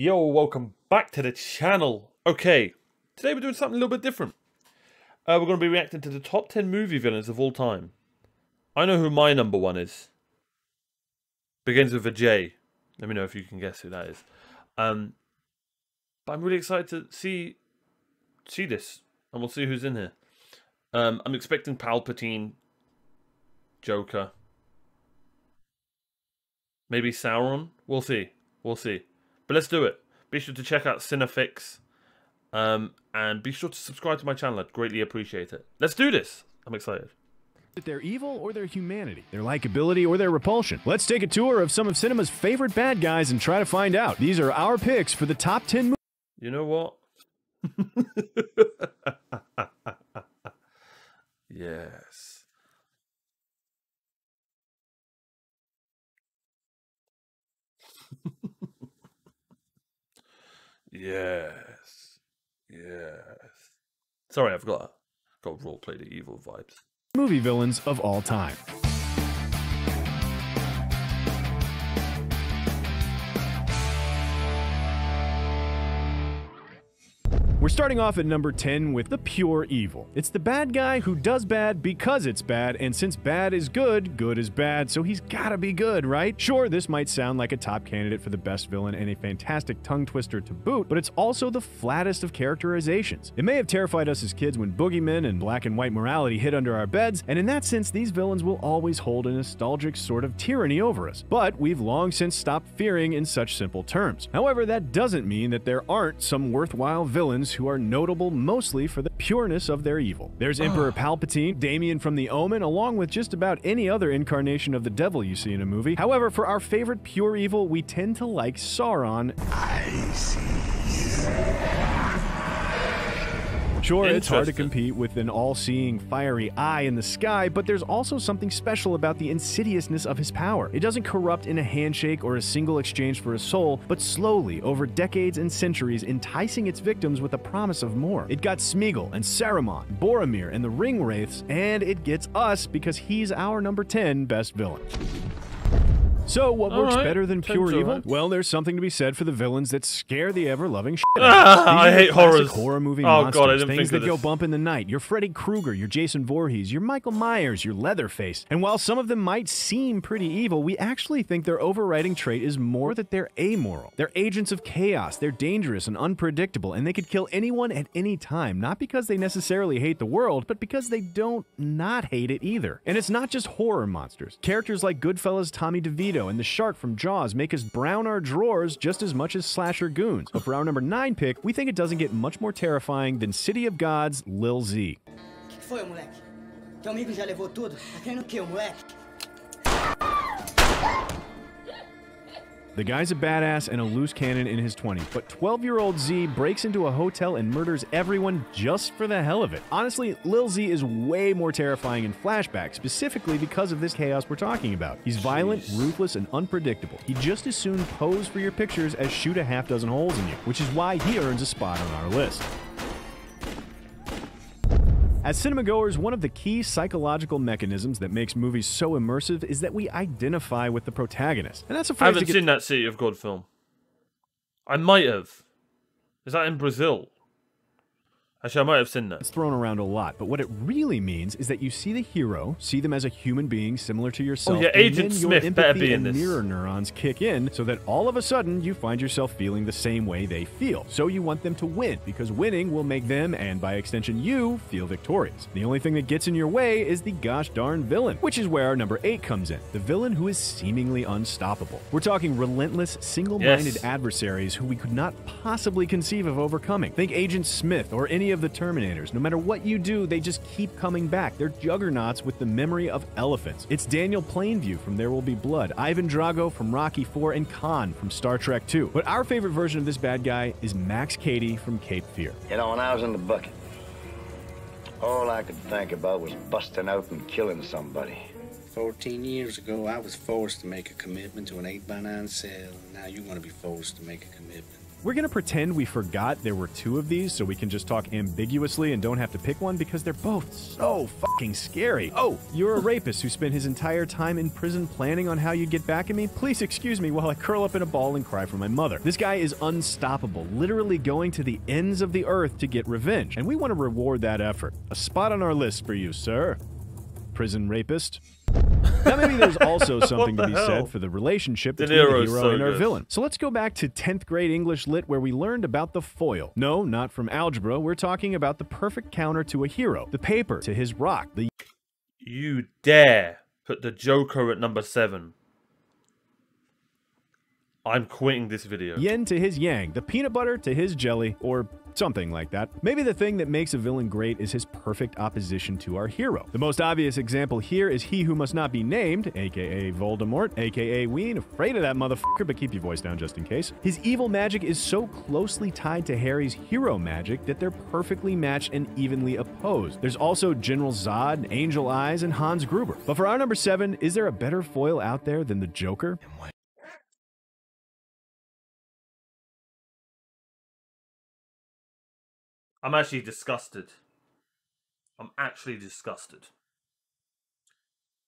Yo, welcome back to the channel. Okay, today we're doing something a little bit different. We're going to be reacting to the top 10 movie villains of all time. I know who my number one is. Begins with a J. Let me know if you can guess who that is. But I'm really excited to see this, and we'll see who's in here. I'm expecting Palpatine, Joker, maybe Sauron. We'll see. We'll see. But let's do it. Be sure to check out Cinefix. And be sure to subscribe to my channel. I'd greatly appreciate it. Let's do this. I'm excited. Their evil or their humanity, their likability or their repulsion. Let's take a tour of some of cinema's favorite bad guys and try to find out. These are our picks for the top 10 movies. You know what? Yes. Yes. Yes. Sorry, I've got roleplay the evil vibes. Movie villains of all time. We're starting off at number 10 with the pure evil. It's the bad guy who does bad because it's bad, and since bad is good, good is bad, so he's gotta be good, right? Sure, this might sound like a top candidate for the best villain and a fantastic tongue twister to boot, but it's also the flattest of characterizations. It may have terrified us as kids when boogeymen and black and white morality hid under our beds, and in that sense, these villains will always hold a nostalgic sort of tyranny over us. But we've long since stopped fearing in such simple terms. However, that doesn't mean that there aren't some worthwhile villains who are notable mostly for the pureness of their evil. There's Emperor Palpatine, Damien from The Omen, along with just about any other incarnation of the devil you see in a movie. However, for our favorite pure evil, we tend to like Sauron. I see. Sure, it's hard to compete with an all-seeing, fiery eye in the sky, but there's also something special about the insidiousness of his power. It doesn't corrupt in a handshake or a single exchange for a soul, but slowly, over decades and centuries, enticing its victims with a promise of more. It got Smeagol and Saruman, Boromir, and the Ring Wraiths, and it gets us because he's our number 10 best villain. So, what works better than pure evil? Well, there's something to be said for the villains that scare the ever-loving shit out of us. I hate horrors. Horror movie monsters, God, I didn't things think that go bump in the night. Your Freddy Krueger, your Jason Voorhees, your Michael Myers, your Leatherface. And while some of them might seem pretty evil, we actually think their overriding trait is more that they're amoral. They're agents of chaos, they're dangerous and unpredictable, and they could kill anyone at any time, not because they necessarily hate the world, but because they don't not hate it either. And it's not just horror monsters. Characters like Goodfellas' Tommy DeVito and the Shark from Jaws make us brown our drawers just as much as slasher goons. But for our number 9 pick, we think it doesn't get much more terrifying than City of Gods' Lil Z. Que foi, moleque? Teu amigo já levou tudo? Tá querendo o quê, moleque? The guy's a badass and a loose cannon in his 20s, but 12-year-old Z breaks into a hotel and murders everyone just for the hell of it. Honestly, Lil Z is way more terrifying in flashback, specifically because of this chaos we're talking about. He's violent, ruthless, and unpredictable. He'd just as soon pose for your pictures as shoot a half dozen holes in you, which is why he earns a spot on our list. As cinemagoers, one of the key psychological mechanisms that makes movies so immersive is that we identify with the protagonist. And that's a phrase I haven't seen that City of God film. I might have. Is that in Brazil? Actually, I might have seen that. It's thrown around a lot, but what it really means is that you see the hero, see them as a human being similar to yourself, oh yeah, Agent Smith better be in this. Mirror neurons kick in so that all of a sudden you find yourself feeling the same way they feel. So you want them to win, because winning will make them, and by extension you, feel victorious. The only thing that gets in your way is the gosh darn villain, which is where our number 8 comes in. The villain who is seemingly unstoppable. We're talking relentless, single-minded adversaries who we could not possibly conceive of overcoming. Think Agent Smith or any of the Terminators. No matter what you do, they just keep coming back. They're juggernauts with the memory of elephants. It's Daniel Plainview from There Will Be Blood, Ivan Drago from Rocky IV, and Khan from Star Trek II. But our favorite version of this bad guy is Max Cady from Cape Fear. You know, when I was in the bucket, all I could think about was busting out and killing somebody. 14 years ago, I was forced to make a commitment to an 8x9 cell. Now you want to be forced to make a commitment We're gonna pretend we forgot there were two of these so we can just talk ambiguously and don't have to pick one because they're both so fucking scary. Oh, you're a rapist who spent his entire time in prison planning on how you'd get back at me? Please excuse me while I curl up in a ball and cry for my mother. This guy is unstoppable, literally going to the ends of the earth to get revenge, and we want to reward that effort. A spot on our list for you, sir. Prison rapist. Now maybe there's also something to be said for the relationship between the hero and our villain. So let's go back to 10th grade English Lit where we learned about the foil. No, not from algebra. We're talking about the perfect counter to a hero. The paper to his rock. You dare put the Joker at number 7. I'm quitting this video. Yin to his yang. The peanut butter to his jelly. Or something like that. Maybe the thing that makes a villain great is his perfect opposition to our hero. The most obvious example here is He Who Must Not Be Named, aka Voldemort, aka we ain't afraid of that motherfucker, but keep your voice down just in case. His evil magic is so closely tied to Harry's hero magic that they're perfectly matched and evenly opposed. There's also General Zod, Angel Eyes, and Hans Gruber. But for our number 7, is there a better foil out there than the Joker? I'm actually disgusted. I'm actually disgusted.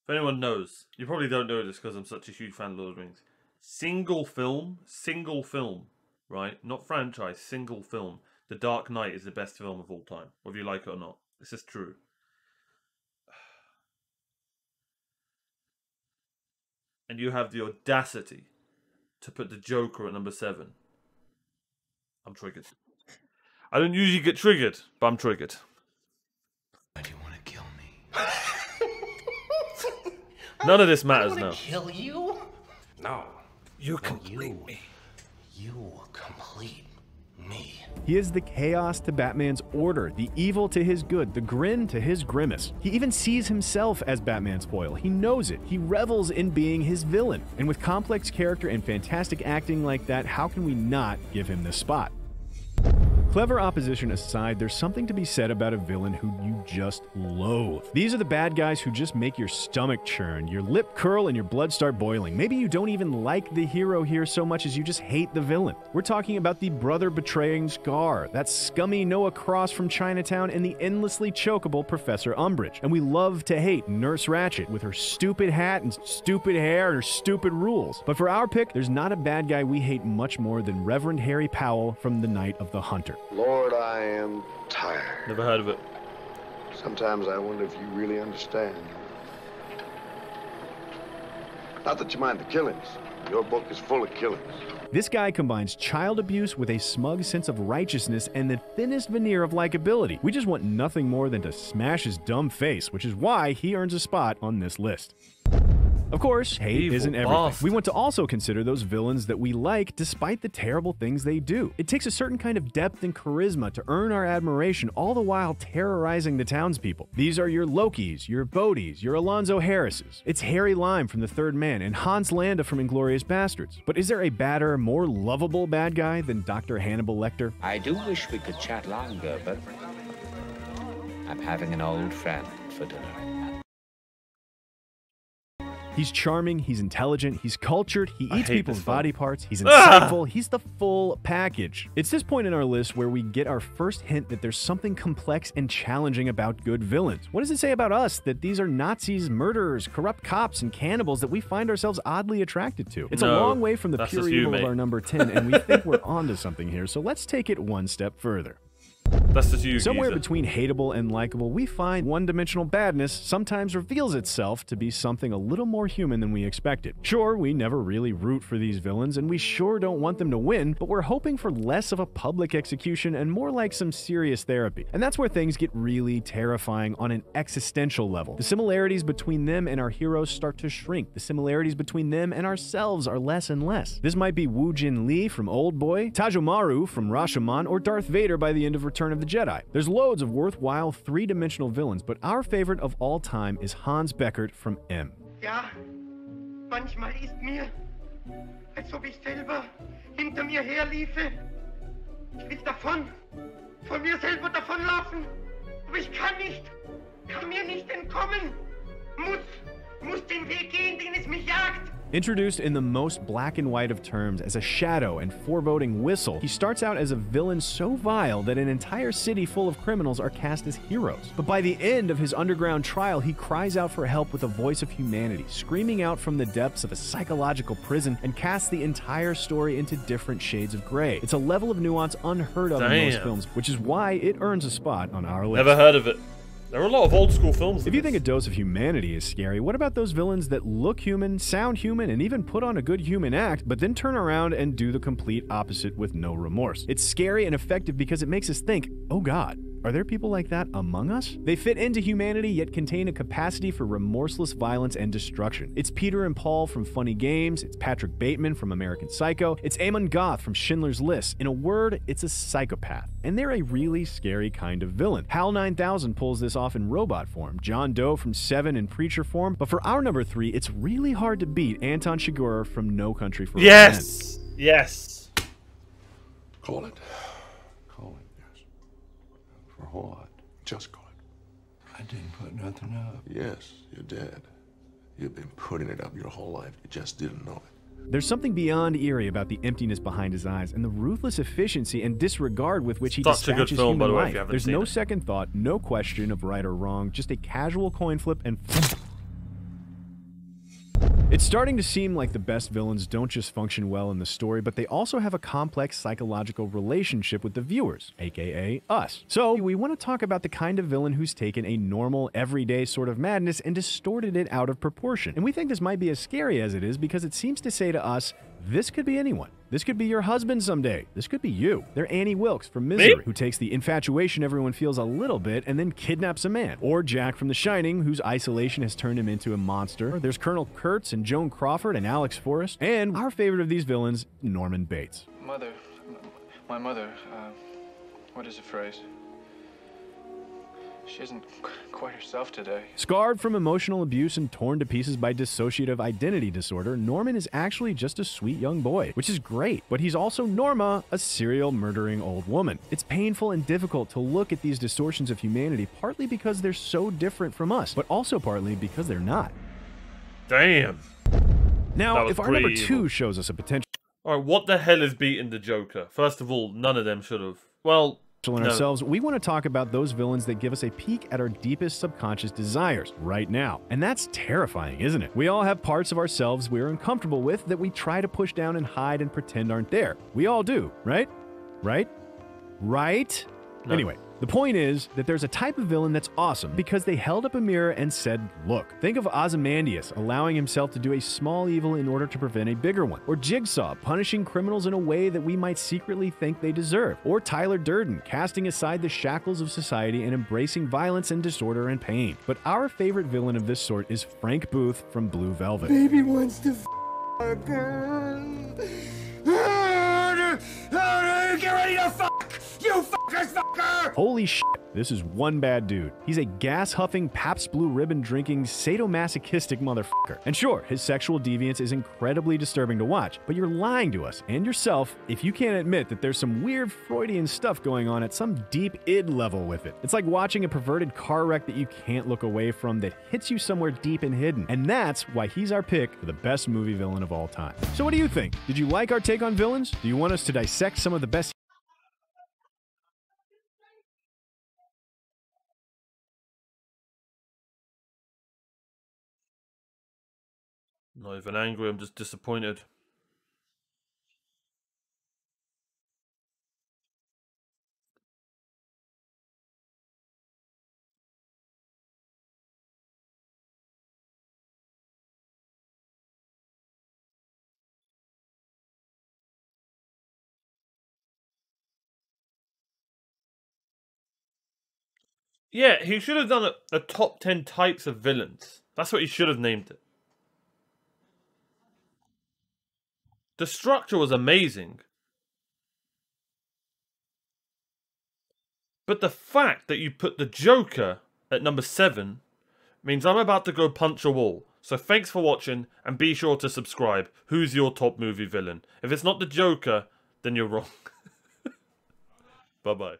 If anyone knows, you probably don't know this because I'm such a huge fan of Lord of the Rings. Single film, right? Not franchise, single film. The Dark Knight is the best film of all time, whether you like it or not. This is true. And you have the audacity to put the Joker at number 7. I'm triggered. I don't usually get triggered, but I'm triggered. Why do you want to kill me? None of this matters now. Kill you? No. You complete me. You complete me. He is the chaos to Batman's order, the evil to his good, the grin to his grimace. He even sees himself as Batman's foil. He knows it. He revels in being his villain. And with complex character and fantastic acting like that, how can we not give him this spot? Clever opposition aside, there's something to be said about a villain who you just loathe. These are the bad guys who just make your stomach churn, your lip curl, and your blood start boiling. Maybe you don't even like the hero here so much as you just hate the villain. We're talking about the brother-betraying Scar, that scummy Noah Cross from Chinatown, and the endlessly chokeable Professor Umbridge. And we love to hate Nurse Ratched with her stupid hat and stupid hair and her stupid rules. But for our pick, there's not a bad guy we hate much more than Reverend Harry Powell from The Night of the Hunter. Lord, I am tired. Never heard of it. Sometimes I wonder if you really understand. Not that you mind the killings. Your book is full of killings. This guy combines child abuse with a smug sense of righteousness and the thinnest veneer of likability. We just want nothing more than to smash his dumb face, which is why he earns a spot on this list. Of course, hate Evil isn't everything. bastard. We want to also consider those villains that we like despite the terrible things they do. It takes a certain kind of depth and charisma to earn our admiration, all the while terrorizing the townspeople. These are your Lokis, your Bodhis, your Alonzo Harrises. It's Harry Lime from The Third Man and Hans Landa from Inglourious Bastards. But is there a badder, more lovable bad guy than Dr. Hannibal Lecter? I do wish we could chat longer, but I'm having an old friend for dinner. He's charming, he's intelligent, he's cultured, he eats hate people's this film. body parts, he's insightful, he's the full package. It's this point in our list where we get our first hint that there's something complex and challenging about good villains. What does it say about us that these are Nazis, murderers, corrupt cops, and cannibals that we find ourselves oddly attracted to? It's a No, long way from the that's pure just you, evil of mate. our number 10, and we think we're onto something here, so let's take it one step further. That's just you, Somewhere geezer. between hateable and likable, we find one-dimensional badness sometimes reveals itself to be something a little more human than we expected. Sure, we never really root for these villains, and we sure don't want them to win, but we're hoping for less of a public execution and more like some serious therapy. And that's where things get really terrifying on an existential level. The similarities between them and our heroes start to shrink. The similarities between them and ourselves are less and less. This might be Woo Jin Lee from Oldboy, Tajomaru from Rashomon, or Darth Vader by the end of Return of the Jedi. There's loads of worthwhile three-dimensional villains, but our favorite of all time is Hans Beckert from M. Ja, manchmal ist mir, als ob ich selber hinter mir herliefe. Ich will davon, von mir selber davonlaufen, aber ich kann mir nicht entkommen. Muss den Weg gehen, den es mich jagt. Introduced in the most black and white of terms as a shadow and foreboding whistle, he starts out as a villain so vile that an entire city full of criminals are cast as heroes. But by the end of his underground trial, he cries out for help with a voice of humanity, screaming out from the depths of a psychological prison, and casts the entire story into different shades of gray. It's a level of nuance unheard of in most films, which is why it earns a spot on our list. Never heard of it. There are a lot of old school films. If you think a dose of humanity is scary, what about those villains that look human, sound human, and even put on a good human act, but then turn around and do the complete opposite with no remorse? It's scary and effective because it makes us think, oh God, are there people like that among us? They fit into humanity yet contain a capacity for remorseless violence and destruction. It's Peter and Paul from Funny Games, it's Patrick Bateman from American Psycho, it's Amon Goth from Schindler's List. In a word, it's a psychopath. And they're a really scary kind of villain. HAL 9000 pulls this off in robot form, John Doe from Seven in Preacher form, but for our number 3, it's really hard to beat Anton Chigurh from No Country for Old Men. Yes! Yes! Call it. Call it, yes. For what? Just call it. I didn't put nothing up. Yes, you did. You've been putting it up your whole life. You just didn't know it. There's something beyond eerie about the emptiness behind his eyes and the ruthless efficiency and disregard with which he Such a good dispatches film, by human the way, if life. you haven't There's seen no it. second thought, no question of right or wrong, just a casual coin flip and It's starting to seem like the best villains don't just function well in the story, but they also have a complex psychological relationship with the viewers, aka us. So we want to talk about the kind of villain who's taken a normal, everyday sort of madness and distorted it out of proportion. And we think this might be as scary as it is because it seems to say to us, this could be anyone. This could be your husband someday. This could be you. They're Annie Wilkes from Misery, who takes the infatuation everyone feels a little bit and then kidnaps a man. Or Jack from The Shining, whose isolation has turned him into a monster. There's Colonel Kurtz and Joan Crawford and Alex Forrest. And our favorite of these villains, Norman Bates. My mother, what is the phrase? She isn't quite herself today. Scarred from emotional abuse and torn to pieces by dissociative identity disorder, Norman is actually just a sweet young boy, which is great. But he's also Norma, a serial murdering old woman. It's painful and difficult to look at these distortions of humanity, partly because they're so different from us, but also partly because they're not. Damn. Now, if our number 2 shows us a potential Alright, what the hell is beating the Joker? First of all, none of them should have. Well, in ourselves, we want to talk about those villains that give us a peek at our deepest subconscious desires right now. And that's terrifying, isn't it? We all have parts of ourselves we're uncomfortable with that we try to push down and hide and pretend aren't there. We all do, right? Right? Right? No. Anyway, the point is that there's a type of villain that's awesome because they held up a mirror and said, look. Think of Ozymandias allowing himself to do a small evil in order to prevent a bigger one. Or Jigsaw punishing criminals in a way that we might secretly think they deserve. Or Tyler Durden casting aside the shackles of society and embracing violence and disorder and pain. But our favorite villain of this sort is Frank Booth from Blue Velvet. Baby wants to a girl. Get ready to fuck! You fuckers, fucker! Holy shit, this is one bad dude. He's a gas-huffing, Pabst Blue Ribbon-drinking, sadomasochistic motherfucker. And sure, his sexual deviance is incredibly disturbing to watch, but you're lying to us and yourself if you can't admit that there's some weird Freudian stuff going on at some deep id level with it. It's like watching a perverted car wreck that you can't look away from that hits you somewhere deep and hidden. And that's why he's our pick for the best movie villain of all time. So what do you think? Did you like our take on villains? Do you want us to dissect some of the best Not even angry, I'm just disappointed. Yeah, he should have done a top 10 types of villains. That's what he should have named it. The structure was amazing. But the fact that you put the Joker at number 7 means I'm about to go punch a wall. So thanks for watching and be sure to subscribe. Who's your top movie villain? If it's not the Joker, then you're wrong. Bye-bye.